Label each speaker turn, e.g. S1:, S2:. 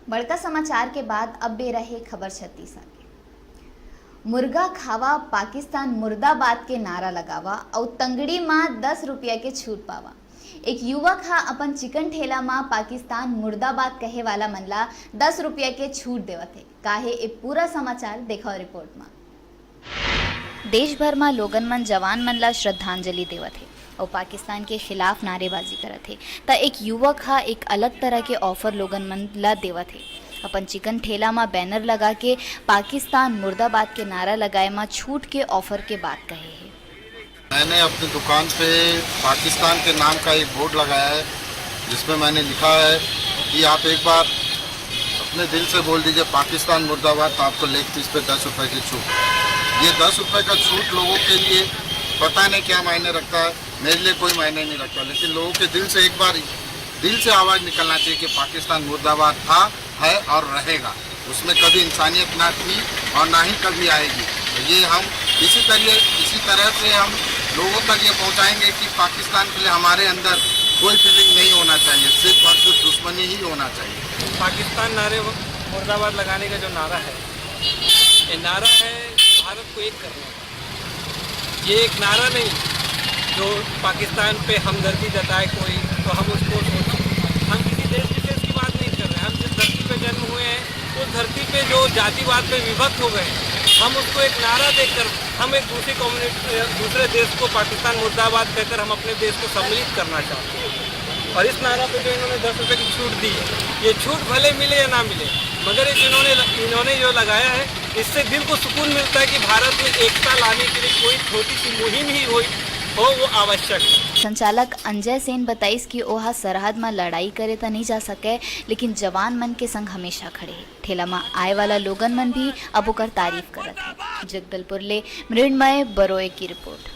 S1: बड़का समाचार के बाद अब बे रहे खबर छत्तीसगढ़ के। मुर्गा खावा पाकिस्तान मुर्दाबाद के नारा लगावा और तंगड़ी मां 10 रुपया के छूट पावा। एक युवक हा अपन चिकन ठेला मां पाकिस्तान मुर्दाबाद कहे वाला मन ला 10 रुपया के छूट देवत है। काहे ए पूरा समाचार देखो रिपोर्ट में। देश भर में लोगन मन जवान मन ला श्रद्धांजलि देवत है और पाकिस्तान के खिलाफ नारेबाजी करत है। त एक युवक हा एक अलग तरह के ऑफर लोगन मन ला देवत है। अपन चिकन ठेला में बैनर लगा के पाकिस्तान मुर्दाबाद के नारा लगाए में छूट के ऑफर के बात कहे है।
S2: मैंने अपनी दुकान पे पाकिस्तान के नाम का एक बोर्ड लगाया है जिसमें मैंने लिखा है कि आप एक बार अपने दिल से बोल दीजिए पाकिस्तान मुर्दाबाद, तो आपको लेग पीस पे 10 रुपये की छूट। ये 10 रुपये का छूट लोगों के लिए पता नहीं क्या मायने रखता है, मेरे लिए कोई मायने नहीं रखता, लेकिन लोगों के दिल से एक बार दिल से आवाज़ निकलना चाहिए कि पाकिस्तान मुर्दाबाद था, है और रहेगा। उसमें कभी इंसानियत ना थी और ना ही कभी आएगी। तो ये हम इसी तरह से हम लोगों तक ये पहुंचाएंगे कि पाकिस्तान के लिए हमारे अंदर कोई फीलिंग नहीं होना चाहिए, सिर्फ और सिर्फ दुश्मनी ही होना चाहिए।
S3: पाकिस्तान नारे मुर्दाबाद लगाने का जो नारा है, ये नारा है भारत को एक करने का। ये एक नारा नहीं जो पाकिस्तान पे हमदर्दी जताए कोई, तो हम उसको हम किसी देश विशेष की बात नहीं कर रहे। हम जिस धरती पे जन्म हुए हैं उस धरती पे जो जातिवाद पे विभक्त हो गए, हम उसको एक नारा देकर हम एक दूसरी कम्युनिटी दूसरे देश को पाकिस्तान मुर्दाबाद कहकर हम अपने देश को सम्मिलित करना चाहते हैं। और इस नारा पे जो इन्होंने 10 रुपये की छूट दी है, ये छूट भले मिले या ना मिले, मगर इन्होंने जो लगाया है इससे दिल को सुकून मिलता है कि भारत में एकता लाने के लिए कोई छोटी सी मुहिम ही हो वो आवश्यक है।
S1: संचालक अंजय सेन बताइस कि ओहा सरहद में लड़ाई करे तो नहीं जा सके, लेकिन जवान मन के संग हमेशा खड़े है। ठेला में आए वाला लोगन मन भी अब ओकर तारीफ करत है। जगदलपुर ले मृण्मय बरोए की रिपोर्ट।